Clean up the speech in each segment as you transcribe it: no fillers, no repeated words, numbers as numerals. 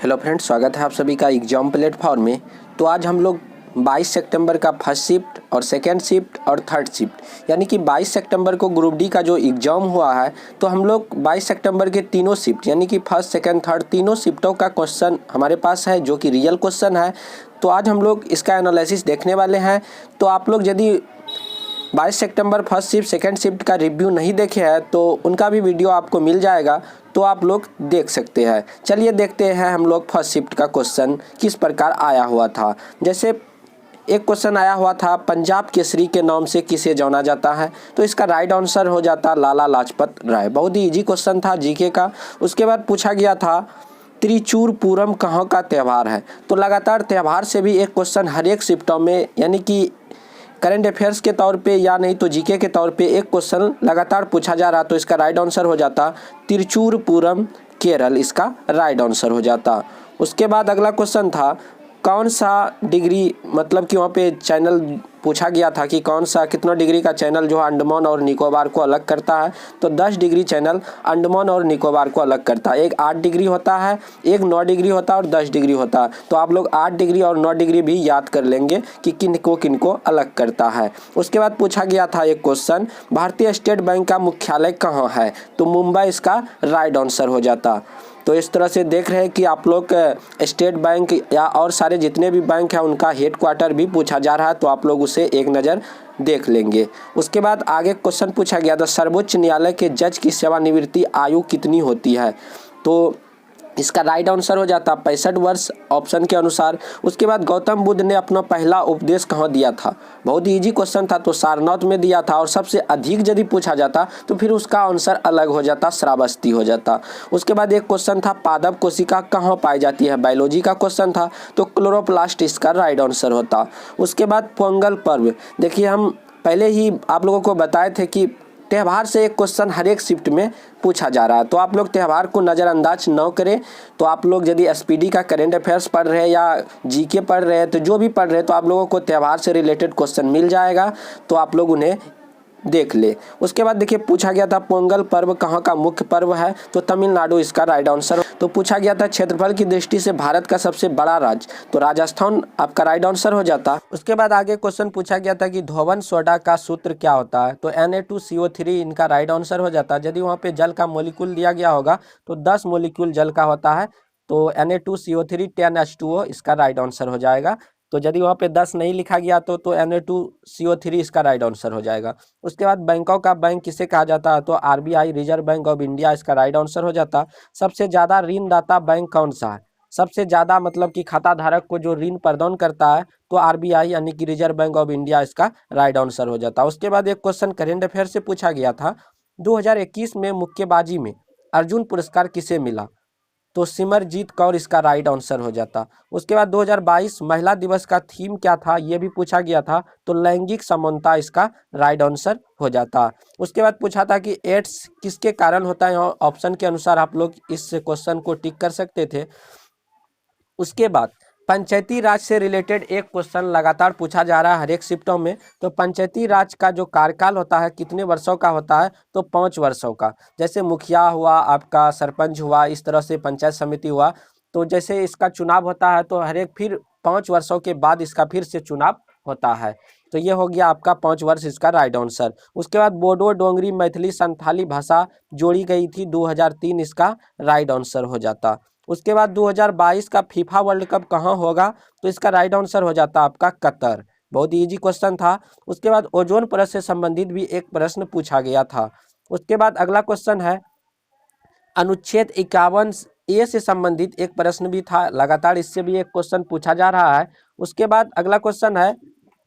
Hello friends, स्वागत है आप सभी का एग्जाम प्लेटफॉर्म में। तो आज हम लोग 22 सितंबर का फर्स्ट शिफ्ट और सेकंड शिफ्ट और थर्ड शिफ्ट यानी कि 22 सितंबर को ग्रुप डी का जो एग्ज़ाम हुआ है, तो हम लोग 22 सितंबर के तीनों शिफ्ट यानी कि फर्स्ट सेकंड थर्ड तीनों शिफ्टों का क्वेश्चन हमारे पास है जो कि रियल क्वेश्चन है। तो आज हम लोग इसका एनालिसिस देखने वाले हैं। तो आप लोग यदि 22 सितंबर फर्स्ट शिफ्ट सेकंड शिफ्ट का रिव्यू नहीं देखे हैं तो उनका भी वीडियो आपको मिल जाएगा, तो आप लोग देख सकते हैं। चलिए देखते हैं हम लोग फर्स्ट शिफ्ट का क्वेश्चन किस प्रकार आया हुआ था। जैसे एक क्वेश्चन आया हुआ था, पंजाब केसरी के नाम से किसे जाना जाता है, तो इसका राइट आंसर हो जाता लाला लाजपत राय। बहुत ही इजी क्वेश्चन था जीके का। उसके बाद पूछा गया था त्रिचूर पूरम कहाँ का त्यौहार है। तो लगातार त्यौहार से भी एक क्वेश्चन हर एक शिफ्टों में यानी कि करंट अफेयर्स के तौर पे या नहीं तो जीके के तौर पे एक क्वेश्चन लगातार पूछा जा रहा, तो इसका राइट आंसर हो जाता तिरुचूर पूरम केरल, इसका राइट आंसर हो जाता। उसके बाद अगला क्वेश्चन था कौन सा डिग्री, मतलब कि वहाँ पे चैनल पूछा गया था कि कौन सा कितना डिग्री का चैनल जो है अंडमान और निकोबार को अलग करता है। तो 10 डिग्री चैनल अंडमान और निकोबार को अलग करता है। एक 8 डिग्री होता है, एक 9 डिग्री होता है और 10 डिग्री होता है। तो आप लोग 8 डिग्री और 9 डिग्री भी याद कर लेंगे कि किनको अलग करता है। उसके बाद पूछा गया था एक क्वेश्चन भारतीय स्टेट बैंक का मुख्यालय कहाँ है, तो मुंबई इसका राइट आंसर हो जाता। तो इस तरह से देख रहे हैं कि आप लोग स्टेट बैंक या और सारे जितने भी बैंक हैं उनका हेड क्वार्टर भी पूछा जा रहा है, तो आप लोग उसे एक नज़र देख लेंगे। उसके बाद आगे क्वेश्चन पूछा गया था सर्वोच्च न्यायालय के जज की सेवानिवृत्ति आयु कितनी होती है, तो इसका राइट आंसर हो जाता 65 वर्ष ऑप्शन के अनुसार। उसके बाद गौतम बुद्ध ने अपना पहला उपदेश कहाँ दिया था, बहुत ही इजी क्वेश्चन था, तो सारनाथ में दिया था। और सबसे अधिक यदि पूछा जाता तो फिर उसका आंसर अलग हो जाता, श्रावस्ती हो जाता। उसके बाद एक क्वेश्चन था पादप कोशिका कहाँ पाई जाती है, बायोलॉजी का क्वेश्चन था, तो क्लोरोप्लास्ट इसका राइट आंसर होता। उसके बाद पोंगल पर्व, देखिए हम पहले ही आप लोगों को बताए थे कि त्यौहार से एक क्वेश्चन हर एक शिफ्ट में पूछा जा रहा है, तो आप लोग त्यौहार को नज़रअंदाज न करें। तो आप लोग यदि एसपीडी का करंट अफेयर्स पढ़ रहे हैं या जीके पढ़ रहे हैं, तो जो भी पढ़ रहे हैं तो आप लोगों को त्यौहार से रिलेटेड क्वेश्चन मिल जाएगा, तो आप लोग उन्हें देख ले। उसके बाद देखिए पूछा गया था पोंगल पर्व कहाँ का मुख्य पर्व है, तो तमिलनाडु इसका राइट आंसर। तो पूछा गया था क्षेत्रफल की दृष्टि से भारत का सबसे बड़ा राज्य, तो राजस्थान आपका राइट आंसर हो जाता। उसके बाद आगे क्वेश्चन पूछा गया था कि धोवन सोडा का सूत्र क्या होता है, तो Na2CO3 इनका राइट आंसर हो जाता। यदि वहाँ पे जल का मोलिक्यूल दिया गया होगा तो 10 मोलिक्यूल जल का होता है, तो Na2CO3 10H2O इसका राइट आंसर हो जाएगा। तो यदि वहाँ पे 10 नहीं लिखा गया तो Na2CO3 इसका राइट आंसर हो जाएगा। उसके बाद बैंकों का बैंक किसे कहा जाता है, तो RBI reserve bank of India इसका राइट आंसर हो जाता। सबसे ज़्यादा ऋणदाता बैंक कौन सा है, सबसे ज़्यादा मतलब कि खाता धारक को जो ऋण प्रदान करता है, तो आरबीआई यानी कि रिजर्व बैंक ऑफ इंडिया इसका राइट आंसर हो जाता। उसके बाद एक क्वेश्चन करेंट अफेयर से पूछा गया था 2021 में मुक्केबाजी में अर्जुन पुरस्कार किसे मिला, तो सिमरजीत कौर इसका राइट आंसर हो जाता। उसके बाद 2022 महिला दिवस का थीम क्या था, ये भी पूछा गया था, तो लैंगिक समानता इसका राइट आंसर हो जाता। उसके बाद पूछा था कि एड्स किसके कारण होता है, ऑप्शन के अनुसार आप लोग इस क्वेश्चन को टिक कर सकते थे। उसके बाद पंचायती राज से रिलेटेड एक क्वेश्चन लगातार पूछा जा रहा है हर एक शिफ्टों में, तो पंचायती राज का जो कार्यकाल होता है कितने वर्षों का होता है, तो 5 वर्षों का। जैसे मुखिया हुआ, आपका सरपंच हुआ, इस तरह से पंचायत समिति हुआ, तो जैसे इसका चुनाव होता है तो हर एक फिर 5 वर्षों के बाद इसका फिर से चुनाव होता है। तो ये हो गया आपका 5 वर्ष इसका राइट आंसर। उसके बाद बोडो डोंगरी मैथिली संथाली भाषा जोड़ी गई थी 2003, इसका राइट आंसर हो जाता। उसके बाद 2022 का फीफा वर्ल्ड कप कहाँ होगा, तो इसका राइट आंसर हो जाता आपका कतर। बहुत ही इजी क्वेश्चन था। उसके बाद ओजोन परत से संबंधित भी एक प्रश्न पूछा गया था। उसके बाद अगला क्वेश्चन है अनुच्छेद 51A से संबंधित एक प्रश्न भी था, लगातार इससे भी एक क्वेश्चन पूछा जा रहा है। उसके बाद अगला क्वेश्चन है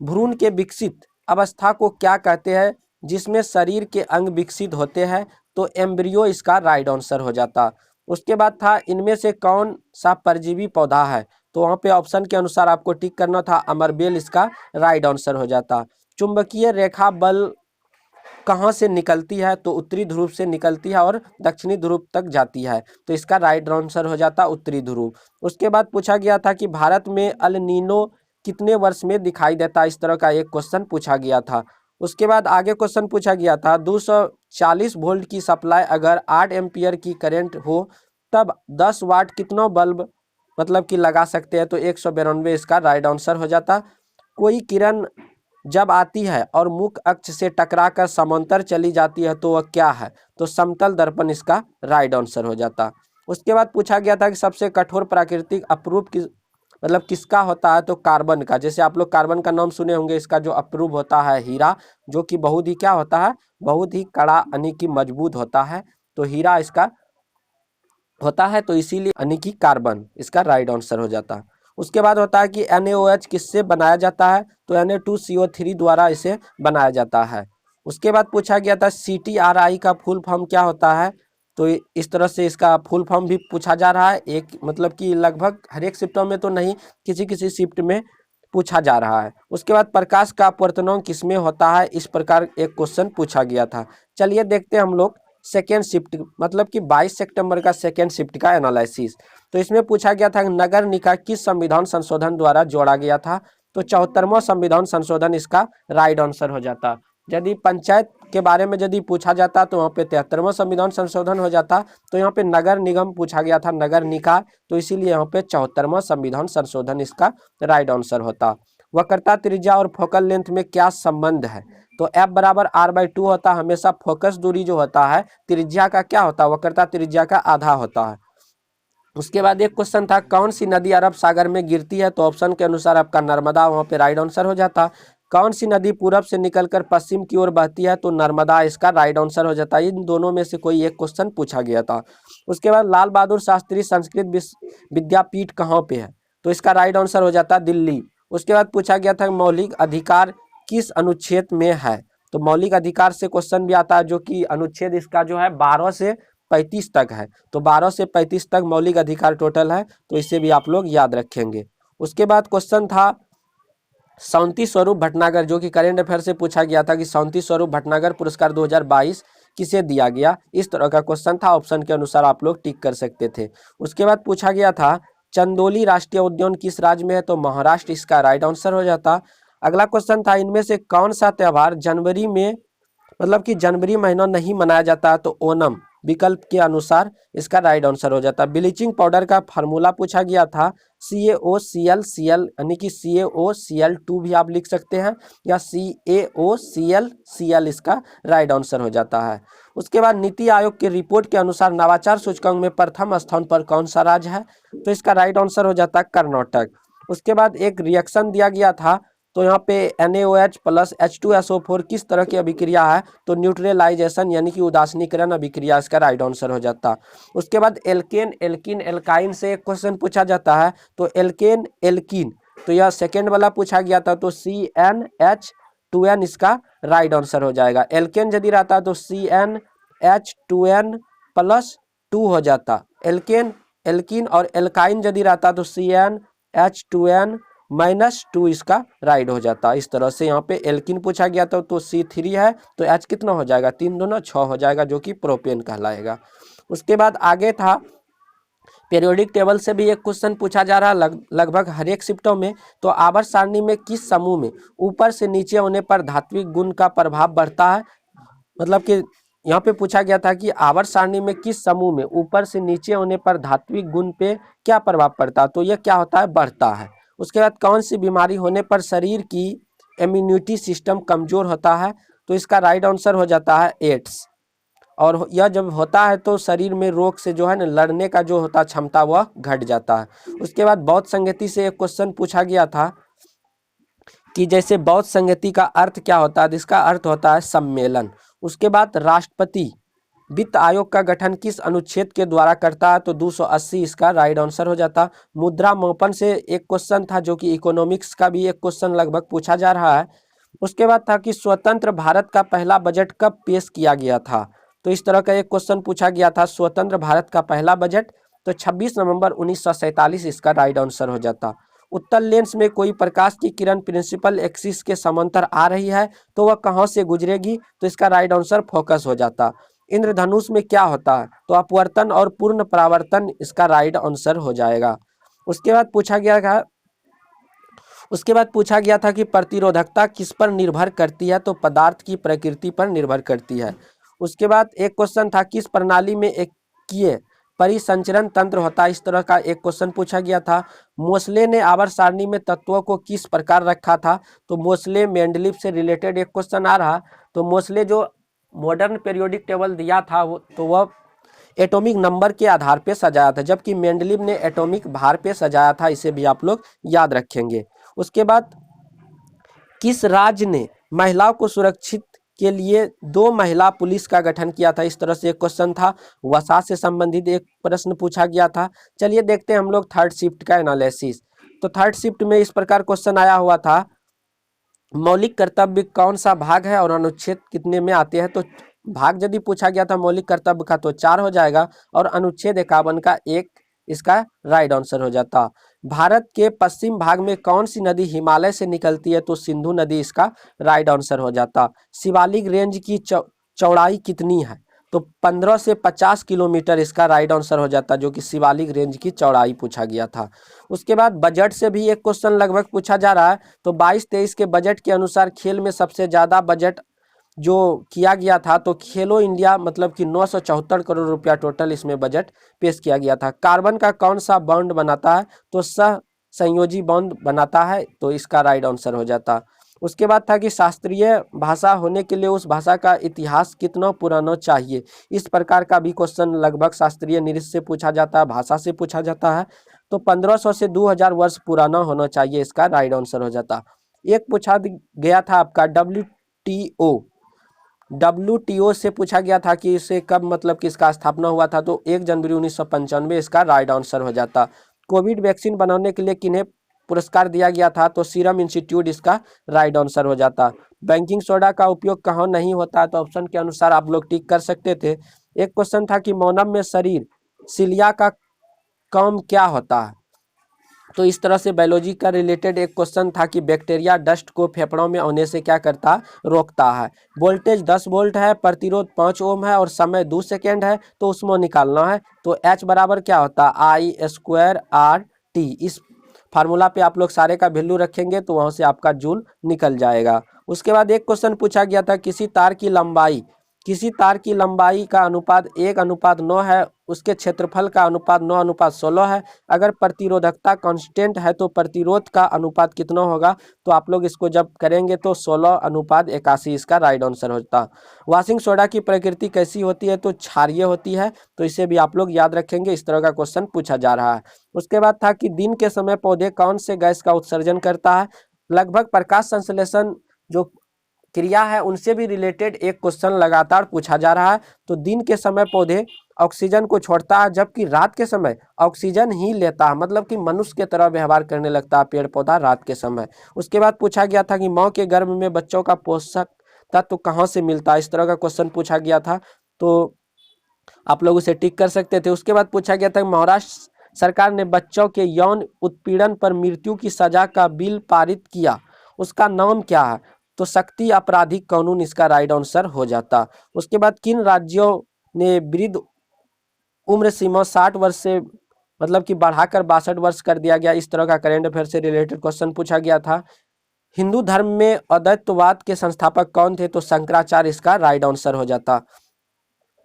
भ्रूण के विकसित अवस्था को क्या कहते हैं जिसमें शरीर के अंग विकसित होते हैं, तो एम्ब्रियो इसका राइट आंसर हो जाता। उसके बाद था इनमें से कौन सा परजीवी पौधा है, तो वहाँ पे ऑप्शन के अनुसार आपको टिक करना था, अमरबेल इसका राइट आंसर हो जाता। चुंबकीय रेखा बल कहाँ से निकलती है, तो उत्तरी ध्रुव से निकलती है और दक्षिणी ध्रुव तक जाती है, तो इसका राइट आंसर हो जाता उत्तरी ध्रुव। उसके बाद पूछा गया था कि भारत में अल नीनो कितने वर्ष में दिखाई देता, इस तरह का एक क्वेश्चन पूछा गया था। उसके बाद आगे क्वेश्चन पूछा गया था 240 वोल्ट की सप्लाई अगर 8 एम्पियर की करंट हो तब 10 वाट कितना बल्ब मतलब कि लगा सकते हैं, तो 192 इसका राइट आंसर हो जाता। कोई किरण जब आती है और मुख्य अक्ष से टकराकर समांतर चली जाती है तो वह क्या है? तो समतल दर्पण इसका राइट आंसर हो जाता। उसके बाद पूछा गया था कि सबसे कठोर प्राकृतिक अपरूप मतलब किसका होता है? तो कार्बन का। जैसे आप लोग कार्बन का नाम सुने होंगे, इसका जो अपरूप होता है हीरा, जो कि बहुत ही क्या होता है, बहुत ही कड़ा यानी कि मजबूत होता है, तो हीरा इसका होता है, तो इसीलिए यानी कि कार्बन इसका राइट आंसर हो जाता है। उसके बाद होता है कि NaOH किससे बनाया जाता है? तो Na2CO3 द्वारा इसे बनाया जाता है। उसके बाद पूछा गया था CTRI का फुल फॉर्म क्या होता है? तो इस तरह से इसका फुल फॉर्म भी पूछा जा रहा है, एक मतलब कि लगभग हर एक शिफ्टों में तो नहीं, किसी किसी शिफ्ट में पूछा जा रहा है। उसके बाद प्रकाश का अपवर्तनांक किसमें होता है? इस प्रकार एक क्वेश्चन पूछा गया था। चलिए देखते हैं हम लोग सेकेंड शिफ्ट, मतलब कि 22 सितंबर का सेकेंड शिफ्ट का एनालिसिस। तो इसमें पूछा गया था नगर निकाय किस संविधान संशोधन द्वारा जोड़ा गया था? तो 74वां संविधान संशोधन इसका राइट आंसर हो जाता। यदि पंचायत के बारे में यदि पूछा जाता तो वहाँ पे 73वां संविधान संशोधन हो जाता। तो यहाँ पे नगर निगम पूछा गया था, नगर निकाय, तो इसीलिए यहाँ पे 74वां संविधान संशोधन इसका राइट आंसर होता। वक्रता त्रिज्या और फोकल लेंथ में क्या संबंध है? तो F बराबर R/2 होता है। हमेशा फोकस दूरी जो होता है त्रिज्या का क्या होता है? वक्रता त्रिज्या का आधा होता है। उसके बाद एक क्वेश्चन था कौन सी नदी अरब सागर में गिरती है? तो ऑप्शन के अनुसार आपका नर्मदा वहाँ पे राइट आंसर हो जाता। कौन सी नदी पूरब से निकलकर पश्चिम की ओर बहती है? तो नर्मदा इसका राइट आंसर हो जाता। इन दोनों में से कोई एक क्वेश्चन पूछा गया था। उसके बाद लाल बहादुर शास्त्री संस्कृत विद्यापीठ कहाँ पे है? तो इसका राइट आंसर हो जाता दिल्ली। उसके बाद पूछा गया था मौलिक अधिकार किस अनुच्छेद में है? तो मौलिक अधिकार से क्वेश्चन भी आता है, जो कि अनुच्छेद इसका जो है 12 से 35 तक है। तो 12 से 35 तक मौलिक अधिकार टोटल है, तो इसे भी आप लोग याद रखेंगे। उसके बाद क्वेश्चन था शांति स्वरूप भटनागर, जो कि करेंट अफेयर से पूछा गया था कि शांति स्वरूप भटनागर पुरस्कार 2022 किसे दिया गया? इस तरह का क्वेश्चन था, ऑप्शन के अनुसार आप लोग टिक कर सकते थे। उसके बाद पूछा गया था चंदोली राष्ट्रीय उद्यान किस राज्य में है? तो महाराष्ट्र इसका राइट आंसर हो जाता। अगला क्वेश्चन था इनमें से कौन सा त्यौहार जनवरी में, मतलब कि जनवरी महीना नहीं मनाया जाता है? तो ओणम विकल्प के अनुसार इसका राइट आंसर हो जाता। ब्लीचिंग पाउडर का फार्मूला पूछा गया था CaOClCl, यानी कि CaOCl2 भी आप लिख सकते हैं, या CaOClCl इसका राइट आंसर हो जाता है। उसके बाद नीति आयोग की रिपोर्ट के अनुसार नवाचार सूचकांक में प्रथम स्थान पर कौन सा राज्य है? तो इसका राइट आंसर हो जाता है कर्नाटक। उसके बाद एक रिएक्शन दिया गया था, तो यहाँ पे NaOH प्लस H2SO4 किस तरह की अभिक्रिया है? तो न्यूट्रलाइजेशन यानी कि उदासीनीकरण अभिक्रिया इसका राइट आंसर हो जाता। उसके बाद एल्केन एल्किन एल्काइन से एक क्वेश्चन पूछा जाता है, तो एल्केन एल्किन, तो यह सेकेंड वाला पूछा गया था, तो CnH2n इसका राइट आंसर हो जाएगा। एल्केन यदि रहता तो CnH2n+2 हो जाता। एल्केन एल्किन और एल्काइन यदि रहता तो CnH2n-2 इसका राइट हो जाता। इस तरह से यहाँ पे एल्किन पूछा गया था, तो C3 है, तो H कितना हो जाएगा? 3 दूना 6 हो जाएगा, जो कि प्रोपेन कहलाएगा। उसके बाद आगे था पीरियोडिक टेबल से भी एक क्वेश्चन पूछा जा रहा है लगभग हर एक शिफ्टों में। तो आवर्त सारणी में किस समूह में ऊपर से नीचे होने पर धात्विक गुण का प्रभाव बढ़ता है? मतलब कि यहाँ पे पूछा गया था कि आवर्त सारणी में किस समूह में ऊपर से नीचे होने पर धात्विक गुण पे क्या प्रभाव पड़ता है? तो यह क्या होता है? बढ़ता है। उसके बाद कौन सी बीमारी होने पर शरीर की इम्यूनिटी सिस्टम कमजोर होता है? तो इसका राइट आंसर हो जाता है एड्स। और यह जब होता है तो शरीर में रोग से जो है ना लड़ने का जो होता है क्षमता, वह घट जाता है। उसके बाद बौद्ध संगति से एक क्वेश्चन पूछा गया था कि जैसे बौद्ध संगति का अर्थ क्या होता है? इसका अर्थ होता है सम्मेलन। उसके बाद राष्ट्रपति वित्त आयोग का गठन किस अनुच्छेद के द्वारा करता है? तो 280 इसका राइट आंसर हो जाता। मुद्रा मापन से एक क्वेश्चन था, जो कि इकोनॉमिक्स का भी एक क्वेश्चन लगभग पूछा जा रहा है। उसके बाद था कि स्वतंत्र भारत का पहला बजट कब पेश किया गया था? तो इस तरह का एक क्वेश्चन पूछा गया था, स्वतंत्र भारत का पहला बजट, तो 26 नवंबर 1947 इसका राइट आंसर हो जाता। उत्तल लेंस में कोई प्रकाश की किरण प्रिंसिपल एक्सिस के समांतर आ रही है, तो वह कहाँ से गुजरेगी? तो इसका राइट आंसर फोकस हो जाता। इंद्रधनुष में क्या होता है? तो अपवर्तन और पूर्ण परावर्तन इसका राइट आंसर हो जाएगा। उसके बाद पूछा गया था कि प्रतिरोधकता किस पर निर्भर करती है? तो पदार्थ की प्रकृति पर निर्भर करती है। उसके बाद एक क्वेश्चन था किस प्रणाली में एककीय परिसंचरण तंत्र होता है, इस तरह का एक क्वेश्चन पूछा गया था। मोसले ने आवर्त सारणी में तत्वों को किस प्रकार रखा था, तो मोसले मेंडलीव से रिलेटेड एक क्वेश्चन आ रहा। तो मोसले जो मॉडर्न पीरियोडिक टेबल दिया था वह एटॉमिक नंबर के आधार पे सजाया था, जबकि मेंडलीव ने एटॉमिक भार पे सजाया था, इसे भी आप लोग याद रखेंगे। उसके बाद किस राज्य ने महिलाओं को सुरक्षित के लिए 2 महिला पुलिस का गठन किया था, इस तरह से एक क्वेश्चन था। वसा से संबंधित एक प्रश्न पूछा गया था। चलिए देखते हैं हम लोग थर्ड शिफ्ट का एनालिसिस। तो थर्ड शिफ्ट में इस प्रकार क्वेश्चन आया हुआ था, मौलिक कर्तव्य कौन सा भाग है और अनुच्छेद कितने में आते हैं। तो भाग यदि पूछा गया था मौलिक कर्तव्य का तो 4 हो जाएगा, और अनुच्छेद 51 का 1 इसका राइट आंसर हो जाता। भारत के पश्चिम भाग में कौन सी नदी हिमालय से निकलती है, तो सिंधु नदी इसका राइट आंसर हो जाता। शिवालिक रेंज की चौड़ाई कितनी है, तो 15 से 50 किलोमीटर इसका राइट आंसर हो जाता, जो कि शिवालिक रेंज की चौड़ाई पूछा गया था। उसके बाद बजट से भी एक क्वेश्चन लगभग पूछा जा रहा है। तो 22-23 के बजट के अनुसार खेल में सबसे ज़्यादा बजट जो किया गया था, तो खेलो इंडिया मतलब कि 974 करोड़ रुपया टोटल इसमें बजट पेश किया गया था। कार्बन का कौन सा बॉन्ड बनाता है, तो सह संयोजी बॉन्ड बनाता है, तो इसका राइट आंसर हो जाता। उसके बाद था कि शास्त्रीय भाषा होने के लिए उस भाषा का इतिहास कितना पुराना चाहिए, इस प्रकार का भी क्वेश्चन लगभग शास्त्रीय नृत्य से पूछा जाता है, भाषा से पूछा जाता है। तो 1500 से 2000 वर्ष पुराना होना चाहिए, इसका राइट आंसर हो जाता। एक पूछा गया था आपका डब्ल्यूटीओ से पूछा गया था कि इसे कब मतलब कि इसका स्थापना हुआ था, तो 1 जनवरी 1995 इसका राइट आंसर हो जाता। कोविड वैक्सीन बनाने के लिए किन्हें पुरस्कार दिया गया था, तो सीरम इंस्टीट्यूट इसका राइट आंसर हो जाता। बेकिंग सोडा का उपयोग कहाँ नहीं होता, तो ऑप्शन के अनुसार आप लोग टिक कर सकते थे। एक क्वेश्चन था कि मौनम में शरीर सिलिया का काम क्या होता है, तो इस तरह से बायोलॉजी का रिलेटेड एक क्वेश्चन था कि बैक्टीरिया डस्ट को फेफड़ों में आने से क्या करता, रोकता है। वोल्टेज 10 वोल्ट है, प्रतिरोध 5 ओम है और समय 2 सेकेंड है, तो उसमें निकालना है। तो H बराबर क्या होता, I²R T। इस फार्मूला पे आप लोग सारे का वैल्यू रखेंगे तो वहाँ से आपका जूल निकल जाएगा। उसके बाद एक क्वेश्चन पूछा गया था, किसी तार की लंबाई का अनुपात 1:9 है, उसके क्षेत्रफल का अनुपात 9:16 है। अगर प्रतिरोधकता कांस्टेंट है तो प्रतिरोध का अनुपात कितना होगा, तो आप लोग इसको जब करेंगे तो 16:81 इसका राइट आंसर होता। वॉशिंग सोडा की प्रकृति कैसी होती है, तो क्षारीय होती है, तो इसे भी आप लोग याद रखेंगे, इस तरह का क्वेश्चन पूछा जा रहा है। उसके बाद था कि दिन के समय पौधे कौन से गैस का उत्सर्जन करता है। लगभग प्रकाश संश्लेषण जो क्रिया है उनसे भी रिलेटेड एक क्वेश्चन लगातार पूछा जा रहा है। तो दिन के समय पौधे ऑक्सीजन को छोड़ता है, जबकि रात के समय ऑक्सीजन ही लेता है, मतलब कि मनुष्य के तरह व्यवहार करने लगता है पेड़ पौधा रात के समय। उसके बाद पूछा गया था कि माँ के गर्भ में बच्चों का पोषक तत्व कहाँ से मिलता है, इस तरह का क्वेश्चन पूछा गया था, तो आप लोग उसे टिक कर सकते थे। उसके बाद पूछा गया था कि महाराष्ट्र सरकार ने बच्चों के यौन उत्पीड़न पर मृत्यु की सजा का बिल पारित किया, उसका नाम क्या है, तो शक्ति आपराधिक कानून इसका राइट आंसर हो जाता। उसके बाद किन राज्यों ने वृद्ध उम्र सीमा 60 वर्ष से मतलब कि बढ़ाकर 62 वर्ष कर दिया गया, इस तरह का करंट अफेयर से रिलेटेड क्वेश्चन पूछा गया था। हिंदू धर्म में अद्वैतवाद के संस्थापक कौन थे, तो शंकराचार्य इसका राइट आंसर हो जाता।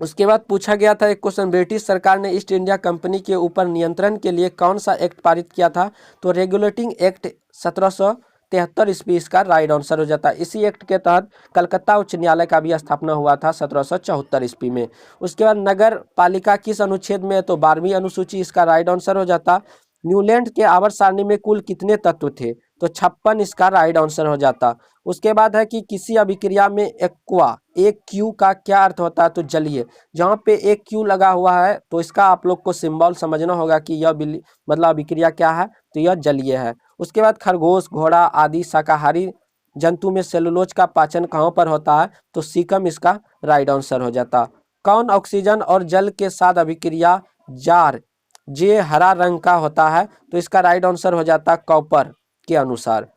उसके बाद पूछा गया था एक क्वेश्चन, ब्रिटिश सरकार ने ईस्ट इंडिया कंपनी के ऊपर नियंत्रण के लिए कौन सा एक्ट पारित किया था, तो रेगुलेटिंग एक्ट 1773 ईस्वी इसका राइट आंसर हो जाता है। इसी एक्ट के तहत कलकत्ता उच्च न्यायालय का भी स्थापना हुआ था 1774 ईस्वी में। उसके बाद नगर पालिका किस अनुच्छेद में है, तो 12वीं अनुसूची इसका राइट आंसर हो जाता। न्यूलैंड के आवर्त सारणी में कुल कितने तत्व थे, तो 56 इसका राइट आंसर हो जाता। उसके बाद है कि किसी अभिक्रिया में एक्वा एक क्यू का क्या अर्थ होता है, तो जलीय। जहाँ पे एक क्यू लगा हुआ है तो इसका आप लोग को सिंबल समझना होगा कि यह मतलब अभिक्रिया क्या है, तो यह जलीय है। उसके बाद खरगोश घोड़ा आदि शाकाहारी जंतु में सेलुलोज का पाचन कहाँ पर होता है, तो सीकम इसका राइट आंसर हो जाता। कौन ऑक्सीजन और जल के साथ अभिक्रिया जार जे हरा रंग का होता है, तो इसका राइट आंसर हो जाता कॉपर के अनुसार।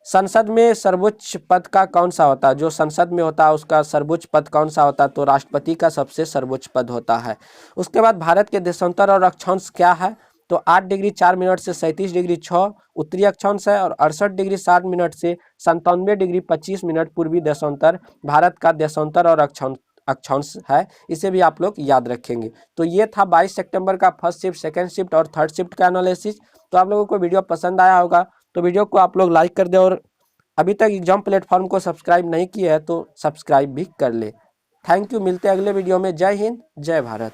संसद में सर्वोच्च पद का कौन सा होता है, जो संसद में होता है उसका सर्वोच्च पद कौन सा होता है, तो राष्ट्रपति का सबसे सर्वोच्च पद होता है। उसके बाद भारत के देशांतर और अक्षांश क्या है, तो 8 डिग्री 4 मिनट से 37 डिग्री 6 उत्तरी अक्षांश है, और 68 डिग्री 7 मिनट से 97 डिग्री 25 मिनट पूर्वी देशांतर भारत का देशांतर और अक्षांश है, इसे भी आप लोग याद रखेंगे। तो ये था 22 सितंबर का फर्स्ट शिफ्ट, सेकंड शिफ्ट और थर्ड शिफ्ट का एनालिसिस। तो आप लोगों को वीडियो पसंद आया होगा, तो वीडियो को आप लोग लाइक कर दे, और अभी तक एग्जाम प्लेटफॉर्म को सब्सक्राइब नहीं किया है तो सब्सक्राइब भी कर ले। थैंक यू, मिलते हैं अगले वीडियो में। जय हिंद, जय भारत।